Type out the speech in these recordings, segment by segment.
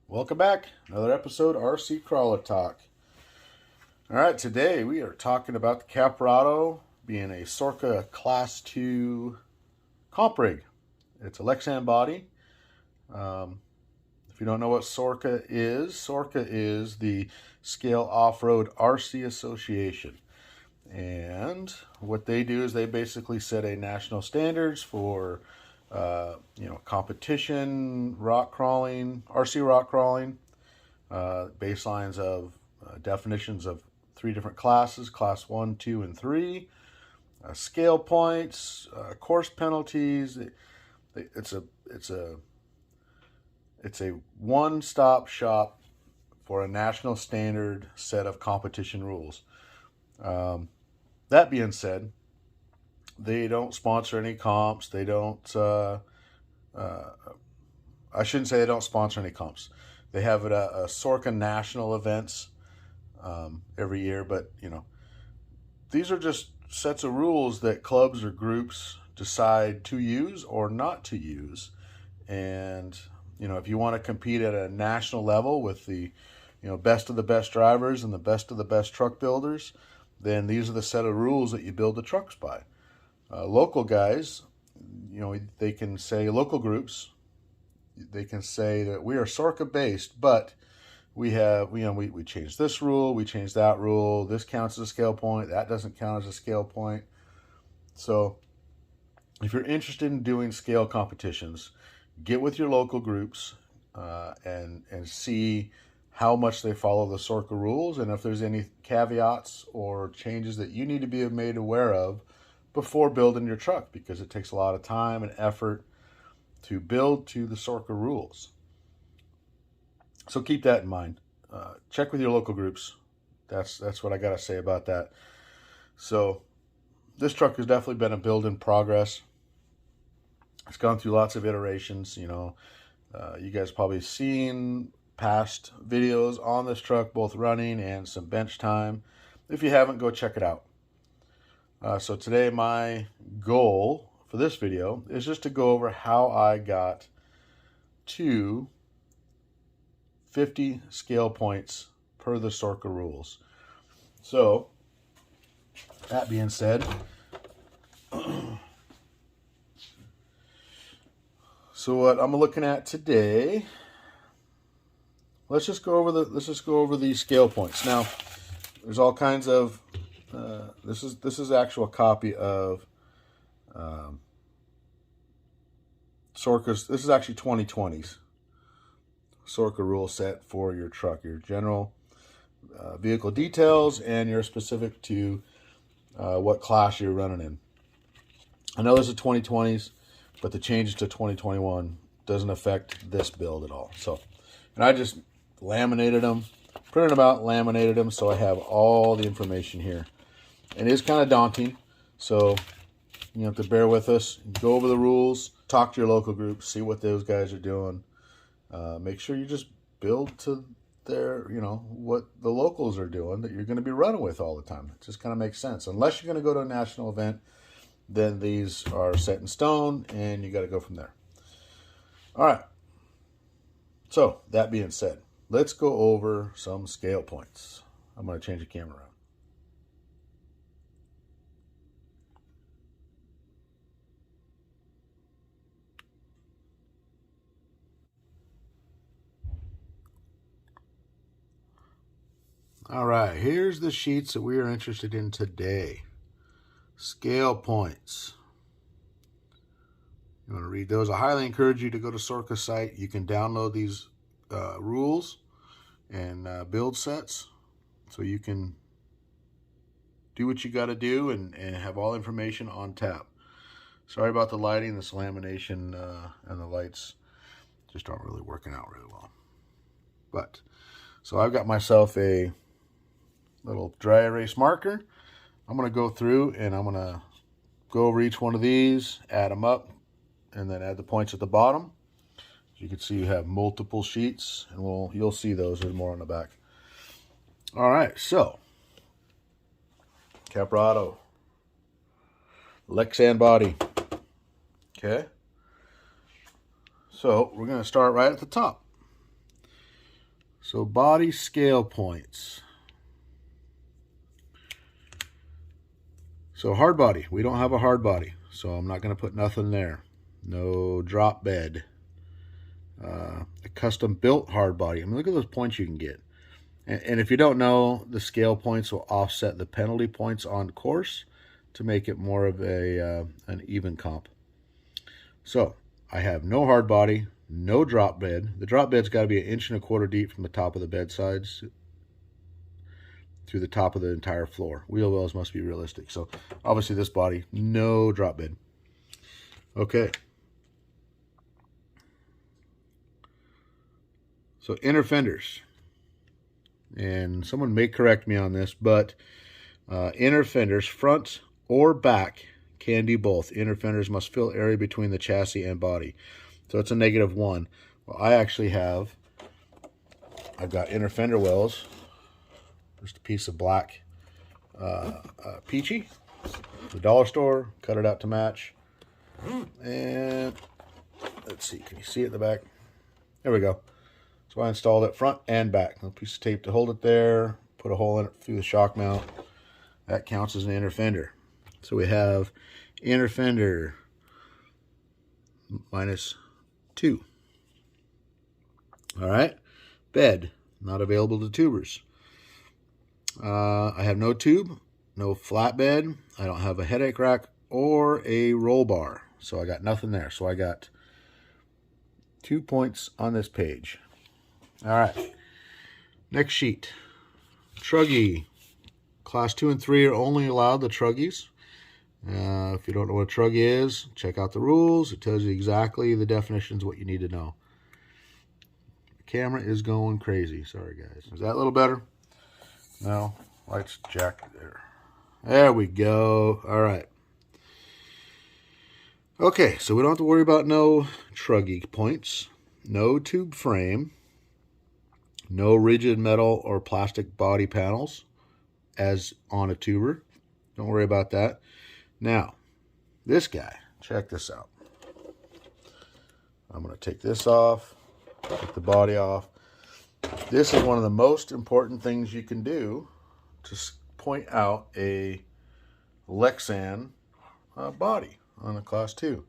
Welcome back. Another episode RC Crawler Talk. All right, today we are talking about the caprado being a Sorca Class 2 comp rig. It's a Lexan body. If you don't know what Sorca is the Scale Off-Road RC Association. And what they do is they basically set a national standards for competition, rock crawling, RC rock crawling, baselines of definitions of 3 different classes: class 1, 2, and 3, scale points, course penalties. It's a one-stop shop for a national standard set of competition rules. That being said, they don't sponsor any comps. They don't. I shouldn't say they don't sponsor any comps. They have a SORCA national events every year, but these are just sets of rules that clubs or groups decide to use or not to use. And if you want to compete at a national level with the best of the best drivers and the best of the best truck builders, then these are the set of rules that you build the trucks by. Local guys, they can say, local groups, they can say that we are SORCA based, but we have, we changed this rule, we changed that rule, this counts as a scale point, that doesn't count as a scale point. So if you're interested in doing scale competitions, get with your local groups and see how much they follow the SORCA rules, and if there's any caveats or changes that you need to be made aware of before building your truck, because it takes a lot of time and effort to build to the SORCA rules. So keep that in mind. Check with your local groups. That's what I got to say about that. So this truck has definitely been a build in progress. It's gone through lots of iterations. You guys probably seen past videos on this truck, both running and some bench time. If you haven't, go check it out. So today my goal for this video is just to go over how I got to 50 scale points per the SORCA rules. So that being said, so what I'm looking at today, let's just go over the scale points. Now, there's all kinds of this is actual copy of SORCA's. This is actually 2020's SORCA rule set for your truck, your general vehicle details, and you're specific to what class you're running in. I know this is 2020's, but the changes to 2021 doesn't affect this build at all. So, and I just laminated them, printed them out, laminated them, so I have all the information here. And it is kind of daunting, so you have to bear with us. Go over the rules, talk to your local groups, see what those guys are doing. Make sure you just build to their, what the locals are doing that you're going to be running with all the time. It just kind of makes sense. Unless you're going to go to a national event, then these are set in stone and you got to go from there. All right. So that being said, let's go over some scale points. I'm going to change the camera around. All right, here's the sheets that we are interested in today. Scale points. You want to read those? I highly encourage you to go to SORCA site. You can download these rules and build sets, so you can do what you got to do and have all information on tap. Sorry about the lighting. This lamination and the lights just aren't really working out really well. But so I've got myself a little dry erase marker. I'm going to go through and I'm going to go over each one of these, add them up, and then add the points at the bottom. As you can see, you have multiple sheets, and you'll see those. There's more on the back. All right, so caprado, Lexan body. Okay, so we're going to start right at the top. So body scale points. So hard body, we don't have a hard body, so I'm not going to put nothing there. No drop bed. A custom built hard body. I mean, look at those points you can get. And if you don't know, the scale points will offset the penalty points on course to make it more of an even comp. So I have no hard body, no drop bed. The drop bed's got to be 1.25 inches deep from the top of the bed sides through the top of the entire floor. Wheel wells must be realistic. So obviously this body, no drop bed. Okay. So inner fenders. And someone may correct me on this, but inner fenders, front or back, can do both. Inner fenders must fill area between the chassis and body. So it's a -1. Well, I've got inner fender wells. Just a piece of black peachy, the dollar store, cut it out to match. And let's see, can you see it in the back? There we go. So I installed it front and back. A piece of tape to hold it there, put a hole in it through the shock mount. That counts as an inner fender. So we have inner fender -2. All right, bed, not available to tubers. I have no tube, no flatbed. I don't have a headache rack or a roll bar. So I got nothing there. So I got 2 points on this page. All right. Next sheet. Truggy. Class 2 and 3 are only allowed the truggies. If you don't know what a truggy is, check out the rules. It tells you exactly the definitions, what you need to know. The camera is going crazy. Sorry, guys. Is that a little better? No, lights jacked there. There we go. All right. Okay, so we don't have to worry about no truggy points, no tube frame, no rigid metal or plastic body panels as on a tuber. Don't worry about that. Now, this guy, check this out. I'm going to take this off, take the body off. This is one of the most important things you can do to point out a Lexan body on a Class 2.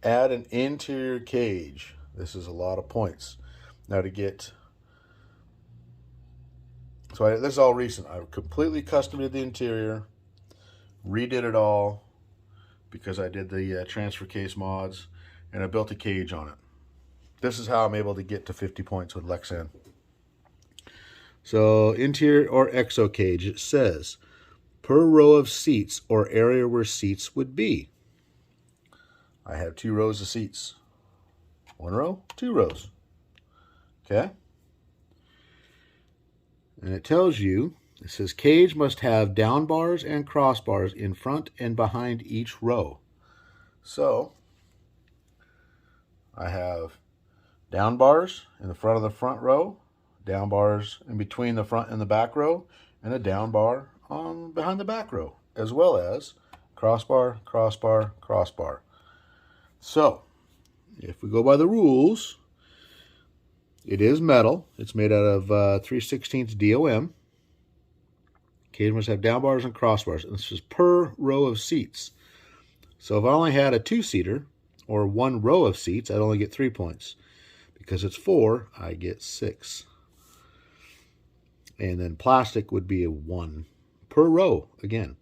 Add an interior cage. This is a lot of points. Now to get... So this is all recent. I completely custom-made the interior, redid it all because I did the transfer case mods, and I built a cage on it. This is how I'm able to get to 50 points with Lexan. So interior or exo cage, it says per row of seats or area where seats would be. I have 2 rows of seats. 1 row, 2 rows. Okay. And it tells you, it says cage must have down bars and crossbars in front and behind each row. So I have down bars in the front of the front row, down bars in between the front and the back row, and a down bar on behind the back row, as well as crossbar, crossbar, crossbar. So, if we go by the rules, it is metal. It's made out of 3/16 DOM. Cage must have down bars and crossbars. And this is per row of seats. So if I only had a 2-seater or 1 row of seats, I'd only get 3 points. Because it's 4, I get 6. And then plastic would be a 1 per row again.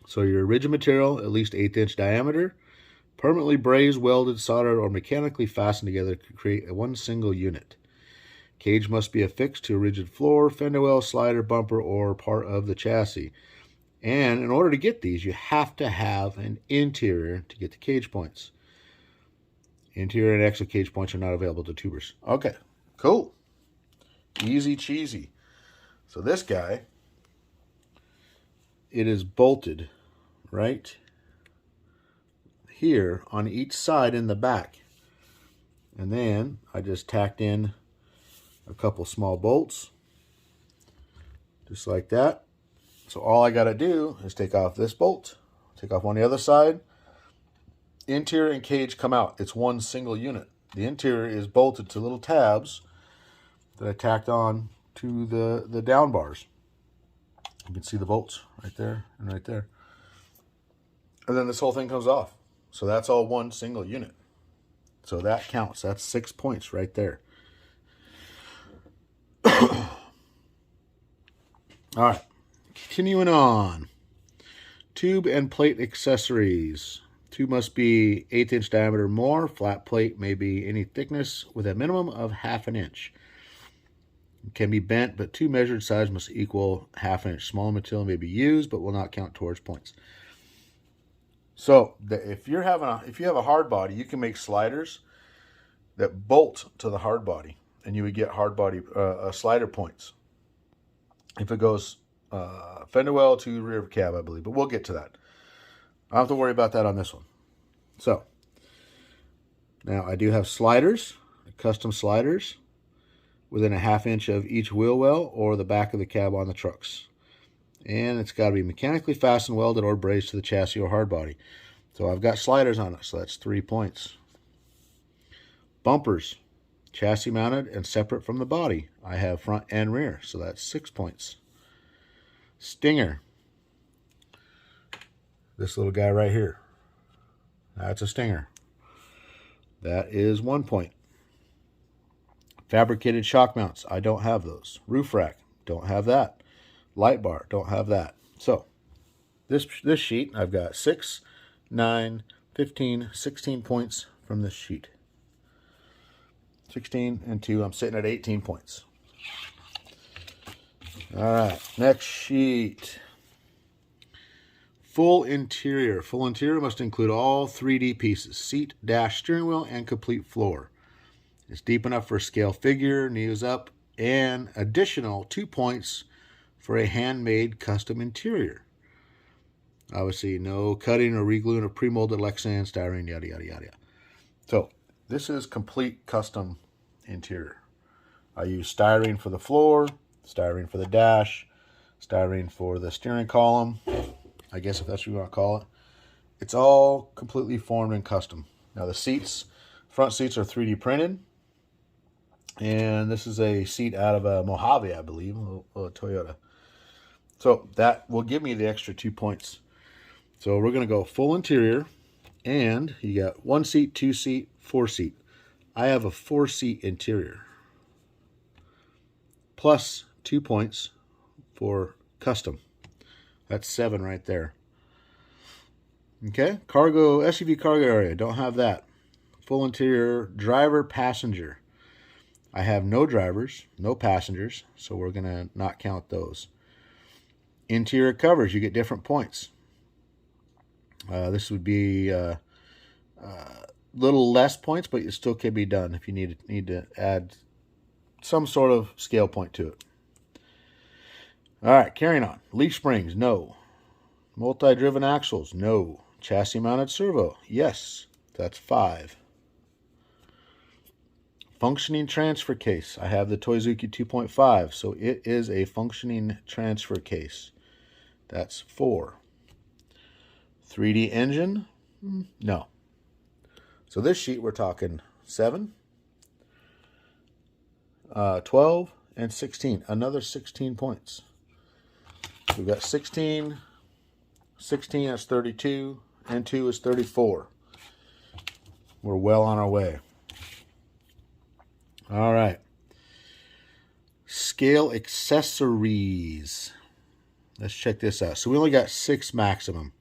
So your rigid material, at least 1/8 inch diameter, permanently brazed, welded, soldered, or mechanically fastened together to create one single unit. Cage must be affixed to a rigid floor, fender well, slider, bumper, or part of the chassis. And in order to get these, you have to have an interior to get the cage points. Interior and exo cage points are not available to tubers. Okay, cool. Easy cheesy. So this guy, it is bolted right here on each side in the back. And then I just tacked in a couple small bolts, just like that. So all I got to do is take off this bolt, take off on the other side. Interior and cage come out. It's one single unit. The interior is bolted to little tabs that I tacked on to the down bars. You can see the bolts right there and right there. And then this whole thing comes off. So that's all one single unit. So that counts. That's 6 points right there. All right. Continuing on. Tube and plate accessories. Tube must be 1/8 inch diameter or more. Flat plate may be any thickness with a minimum of 1/2 inch. It can be bent, but two measured sides must equal 1/2 inch. Smaller material may be used, but will not count towards points. So if you have a hard body, you can make sliders that bolt to the hard body, and you would get hard body slider points. If it goes fender well to rear of cab, I believe, but we'll get to that. I don't have to worry about that on this one. So now I do have sliders, custom sliders, within 1/2 inch of each wheel well or the back of the cab on the trucks. And it's got to be mechanically fastened, welded, or braced to the chassis or hard body. So I've got sliders on it, so that's 3 points. Bumpers, chassis mounted and separate from the body. I have front and rear, so that's 6 points. Stinger, this little guy right here, that's a stinger. That is 1 point. Fabricated shock mounts, I don't have those. Roof rack, don't have that. Light bar, don't have that. So this sheet, I've got 6, 9, 15, 16 points from this sheet. 16 and 2, I'm sitting at 18 points. All right, next sheet. Full interior. Full interior must include all 3D pieces: seat, dash, steering wheel, and complete floor. It's deep enough for a scale figure, knees up, and additional 2 points for a handmade custom interior. Obviously, no cutting or regluing of pre-molded Lexan, styrene, yada, yada, yada. So this is complete custom interior. I use styrene for the floor, styrene for the dash, styrene for the steering column, I guess if that's what you want to call it. It's all completely formed and custom. Now the seats, front seats are 3D printed. And this is a seat out of a Mojave, I believe, a Toyota. So that will give me the extra 2 points. So we're going to go full interior. And you got 1 seat, 2 seat, 4 seat. I have a 4 seat interior. Plus 2 points for custom. That's 7 right there. Okay, cargo, SUV cargo area, don't have that. Full interior, driver, passenger. I have no drivers, no passengers, so we're going to not count those. Interior covers, you get different points. This would be little less points, but it still can be done if you need to add some sort of scale point to it. All right, carrying on. Leaf springs, no. Multi-driven axles, no. Chassis mounted servo, yes. That's 5. Functioning transfer case. I have the Toizuki 2.5, so it is a functioning transfer case. That's 4. 3D engine, no. So this sheet we're talking 7, 12, and 16. Another 16 points. We've got 16, 16, that's 32, and 2 is 34. We're well on our way. All right. Scale accessories. Let's check this out. So we only got 6 maximum.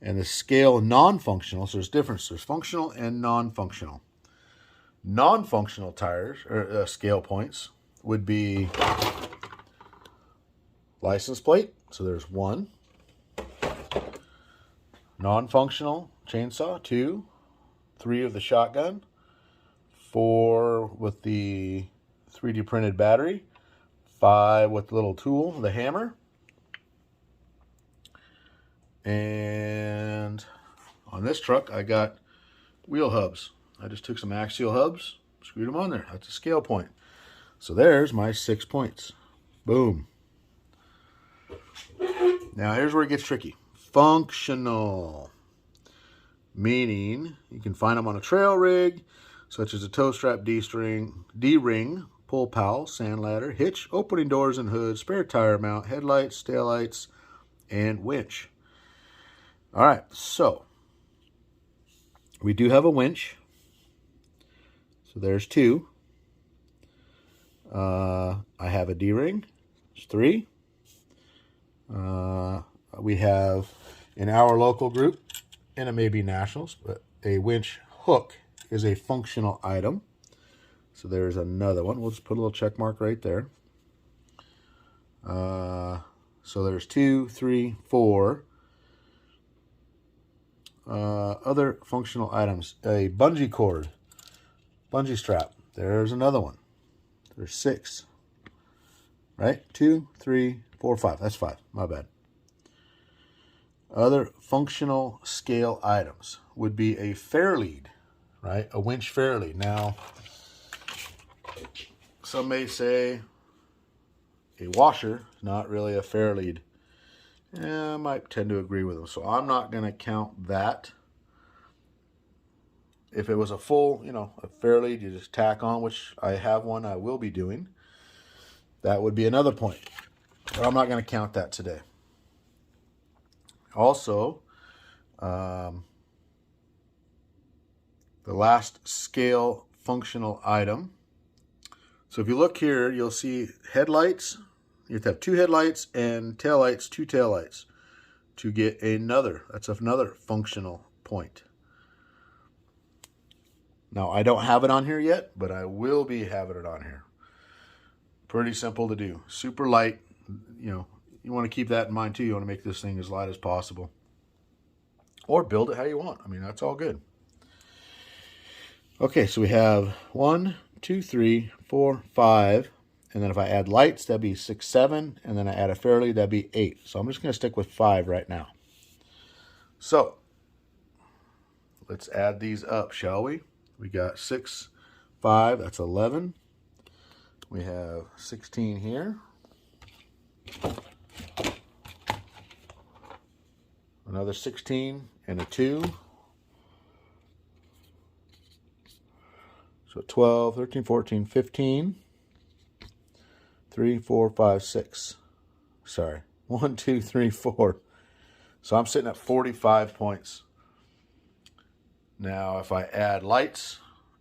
And the scale non-functional, so there's difference. There's functional and non-functional. Non-functional tires, or scale points, would be license plate. So there's 1. Non-functional chainsaw, 2. 3 of the shotgun. 4 with the 3D printed battery. 5 with the little tool, the hammer. And on this truck, I got wheel hubs. I just took some axial hubs, screwed them on there. That's a scale point. So there's my 6 points. Boom. Now here's where it gets tricky. Functional. Meaning you can find them on a trail rig, such as a tow strap, D-ring, pull pal, sand ladder, hitch, opening doors and hoods, spare tire mount, headlights, taillights, and winch. All right, so we do have a winch. So there's two. I have a D-ring. There's three. We have in our local group, and it may be nationals, but a winch hook is a functional item. So there's another one. We'll just put a little check mark right there. So there's 2, 3, 4 other functional items. A bungee cord, bungee strap. There's another one. There's 6. Right? 2, 3, 4, 5. That's 5. My bad. Other functional scale items would be a fair lead, right? A winch fair lead. Now, some may say a washer is not really a fair lead. I might tend to agree with them. So I'm not going to count that. If it was a full, a fair lead, you just tack on, which I have one I will be doing. That would be another point. But I'm not going to count that today. Also, the last scale functional item. So if you look here, you'll see headlights. You have to have 2 headlights and taillights, 2 taillights to get another. That's another functional point. Now, I don't have it on here yet, but I will be having it on here. Pretty simple to do. Super light. You want to keep that in mind too. You want to make this thing as light as possible. Or build it how you want. I mean, that's all good. Okay, so we have 1, 2, 3, 4, 5. And then if I add lights, that'd be 6, 7. And then I add a fair lead, that'd be 8. So I'm just going to stick with 5 right now. So let's add these up, shall we? We got 6, 5. That's 11. We have 16 here. Another 16 and a 2. So 12, 13, 14, 15. 3, 4, 5, 6. Sorry. 1, 2, 3, 4. So I'm sitting at 45 points. Now, if I add lights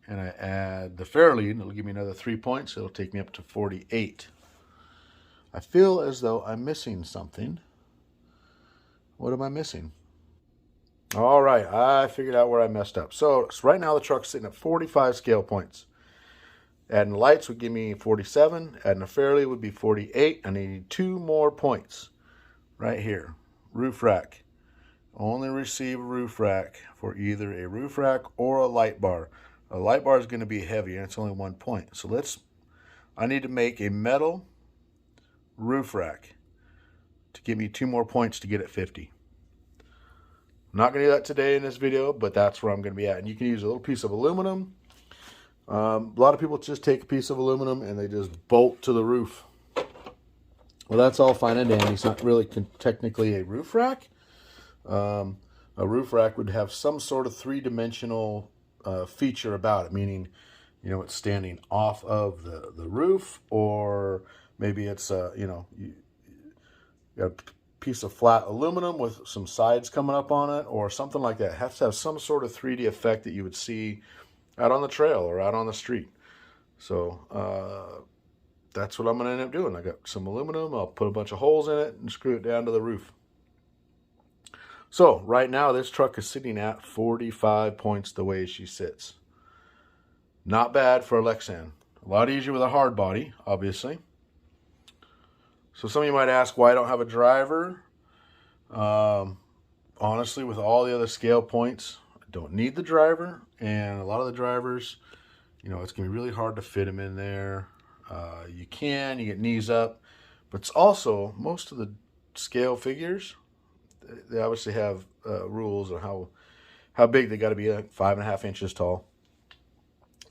and I add the fair lead, it'll give me another 3 points. It'll take me up to 48. I feel as though I'm missing something. What am I missing? All right, I figured out where I messed up. So right now the truck's sitting at 45 scale points. Adding lights would give me 47. Adding a fair lead would be 48. I need 2 more points right here. Roof rack. Only receive a roof rack for either a roof rack or a light bar. A light bar is going to be heavy and it's only 1 point. So I need to make a metal roof rack to give me 2 more points to get at 50. I'm not going to do that today in this video, but that's where I'm going to be at. And you can use a little piece of aluminum. A lot of people just take a piece of aluminum and they just bolt to the roof. Well, that's all fine and dandy. It's not really technically a roof rack. A roof rack would have some sort of 3-dimensional feature about it, meaning, it's standing off of the roof, or maybe it's, you got a piece of flat aluminum with some sides coming up on it or something like that. It has to have some sort of 3D effect that you would see out on the trail or out on the street. So that's what I'm going to end up doing. I got some aluminum. I'll put a bunch of holes in it and screw it down to the roof. So right now this truck is sitting at 45 points the way she sits. Not bad for a Lexan. A lot easier with a hard body, obviously. So some of you might ask why I don't have a driver. Honestly, with all the other scale points, I don't need the driver. And a lot of the drivers, it's going to be really hard to fit them in there. You get knees up. But it's also, most of the scale figures, they obviously have rules on how big they got to be, like 5.5 inches tall.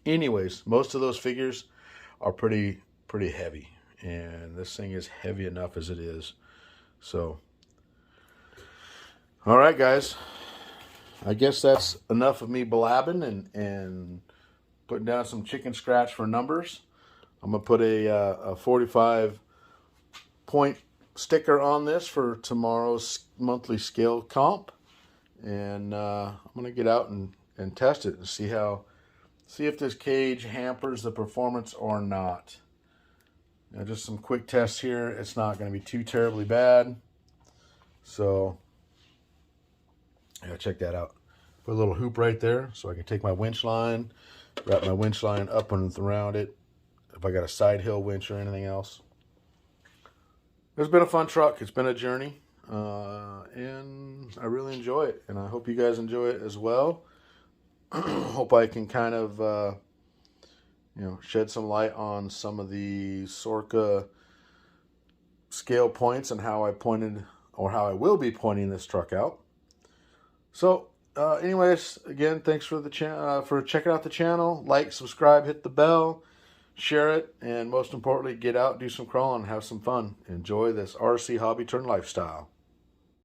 Anyways, most of those figures are pretty heavy. And this thing is heavy enough as it is. So, all right, guys. I guess that's enough of me blabbing and putting down some chicken scratch for numbers. I'm going to put a 45 point sticker on this for tomorrow's monthly scale comp. And I'm going to get out and test it and see if this cage hampers the performance or not. Just some quick tests here. It's not going to be too terribly bad. So, yeah, check that out. Put a little hoop right there so I can take my winch line, wrap my winch line up and around it if I got a side hill winch or anything else. It's been a fun truck. It's been a journey, and I really enjoy it. And I hope you guys enjoy it as well. Hope I can kind of shed some light on some of the SORCA scale points and how I pointed, or how I will be pointing this truck out. So, anyways, again, thanks for for checking out the channel. Like, subscribe, hit the bell, share it, and most importantly, get out, do some crawling, have some fun. Enjoy this RC hobby turn lifestyle.